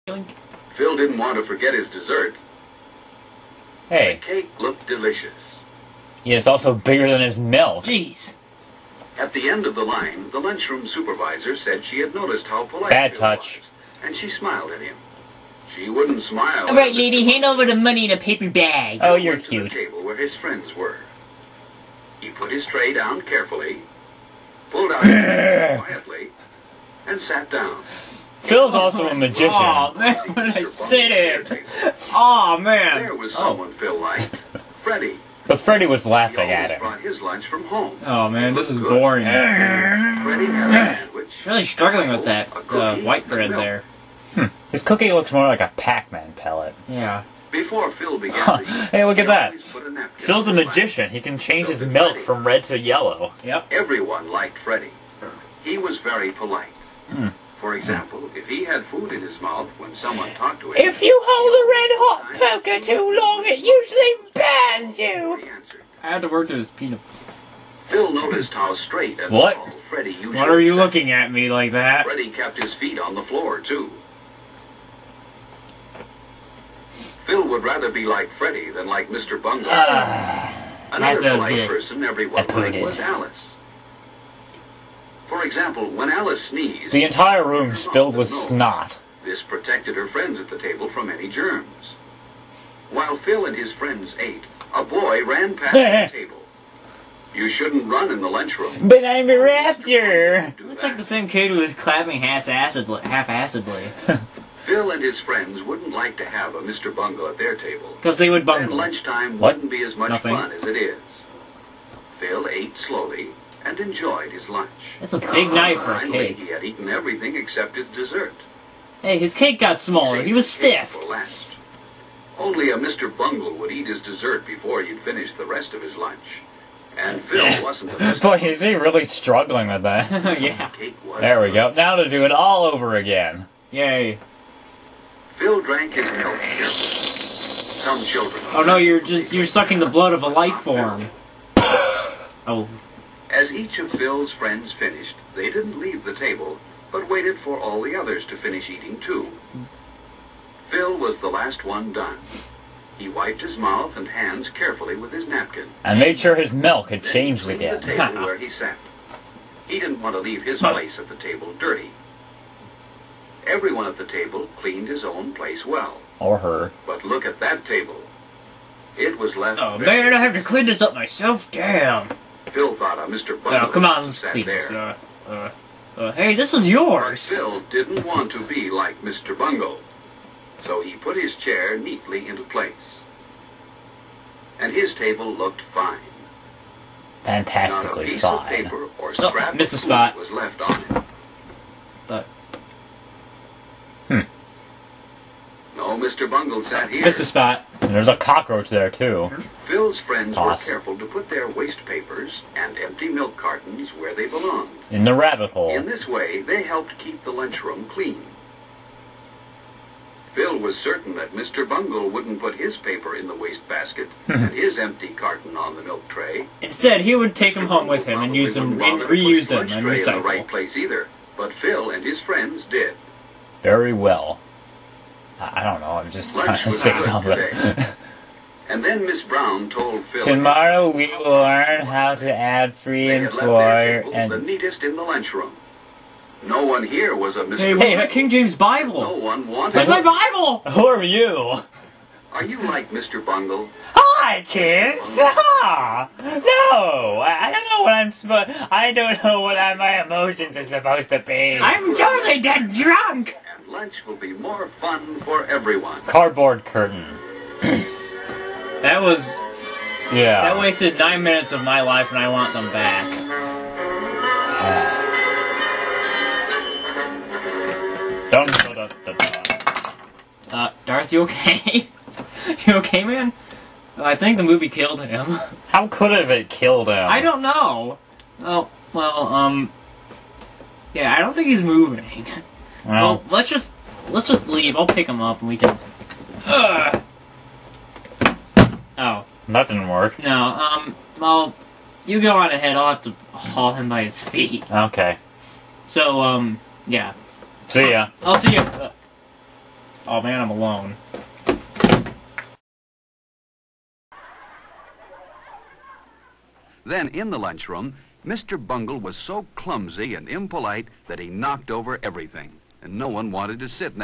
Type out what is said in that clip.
Phil didn't want to forget his dessert. Hey. The cake looked delicious. Yeah, it's also bigger than his milk. Jeez. At the end of the line, the lunchroom supervisor said she had noticed how polite Bad Phil touch. was, and she smiled at him. She wouldn't smile. All right, lady, hand over the money in a paper bag. Oh, you're went cute. to the table where his friends were. He put his tray down carefully, pulled out his pen quietly, and sat down. Phil's also a magician. Oh man, when I sit in. Oh man. There was someone Phil liked. Freddie. But Freddy was He laughing always at him. brought his lunch from home. Oh man, this is Good. boring. Freddie had a sandwich. Really struggling with that a cookie, white and bread milk. there. His cookie looks more like a Pac-Man pellet. Yeah. Before Phil began to eat, Hey, look at he that. always put a napkin Phil's a on his lunch. magician. He can change his milk from red to yellow. Yep. Everyone liked Freddie. He was very polite. Hmm. For example, if he had food in his mouth when someone talked to him, If you hold a red hot poker too long, it usually burns he you. answered. I had to work through his peanut. Phil noticed how straight and What? tall Freddie usually What are you sat. looking at me like that? Freddie kept his feet on the floor, too. Phil would rather be like Freddie than like Mr. Bungle. Another felt polite good. person everyone liked was Alice. For example, when Alice sneezed, The entire room's filled with snot. this protected her friends at the table from any germs. While Phil and his friends ate, a boy ran past the table. You shouldn't run in the lunchroom. But I'm a raptor. Do Looks that. like the same kid who was clapping half-acidly. Phil and his friends wouldn't like to have a Mr. Bungle at their table. Because they would Then bungle. lunchtime What? wouldn't be as much Nothing. fun as it is. Phil ate slowly and enjoyed his lunch. That's a big night for a Finally, cake. he had eaten everything except his dessert. Hey, his cake got smaller. He was Saved the cake stiff. for last. Only a Mr. Bungle would eat his dessert before he'd finish the rest of his lunch. And Phil wasn't a Mr. Boy, is he really struggling with that. Yeah. Cake was There we go. Now to do it all over again. Yay. Phil drank his milk carefully. Some children. Oh no, you're sucking the blood of a life form. Oh. As each of Phil's friends finished, they didn't leave the table, but waited for all the others to finish eating too. Phil was the last one done. He wiped his mouth and hands carefully with his napkin. And made sure his milk had Then he changed cleaned again. the table where he sat. He didn't want to leave his place at the table dirty. Everyone at the table cleaned his own place well. Or her. But look at that table. It was left Oh very man, I have to clean this up myself. Damn. Phil thought of Mr. Bungle. Oh, come on, let's sat clean there. this. Hey, this is But yours. Phil didn't want to be like Mr. Bungle, so he put his chair neatly into place. And his table looked fine. Not a Fantastically piece of fine. paper or scrap missed of a spot. food was left on it. But No, Mr. Bungle sat here. missed a spot. And there's a cockroach there, too. Phil's friends Toss. were careful to put their waste papers and empty milk cartons where they belonged. In the rabbit hole. In this way, they helped keep the lunchroom clean. Phil was certain that Mr. Bungle wouldn't put his paper in the wastebasket and his empty carton on the milk tray. Instead, he would take them home with him and use them and reuse them and in the right recycle. place either. But Phil and his friends did. Very well. I don't know, I'm just trying Lunch to was say good something. today. And then Miss Brown told Phil Tomorrow we will learn how to add 3 they and had left 4 their table the and... neatest in the lunchroom. No one here was a Mr. Hey, Bungle. what's that King James No Bible? one wanted Where's my Bible? Who are you? Are you like Mr. Bungle? Hi, kids! Ah! No! I don't know what I'm supposed... I don't know what my emotions are supposed to be. I'm totally dead drunk! And lunch will be more fun for everyone. Cardboard curtain. That was... Yeah. That wasted 9 minutes of my life and I want them back. Dun, dun, dun, dun, dun. Darth, you okay? You okay, man? I think the movie killed him. How could have it killed him? I don't know. Oh, well, yeah, I don't think he's moving. Well, Well, let's just leave. I'll pick him up and we can... Oh, that didn't work. no, well, you go on ahead. I'll have to haul him by his feet. Okay. So, yeah. See ya. I'll see you. Oh man, I'm alone. Then, in the lunchroom, Mr. Bungle was so clumsy and impolite that he knocked over everything, and no one wanted to sit next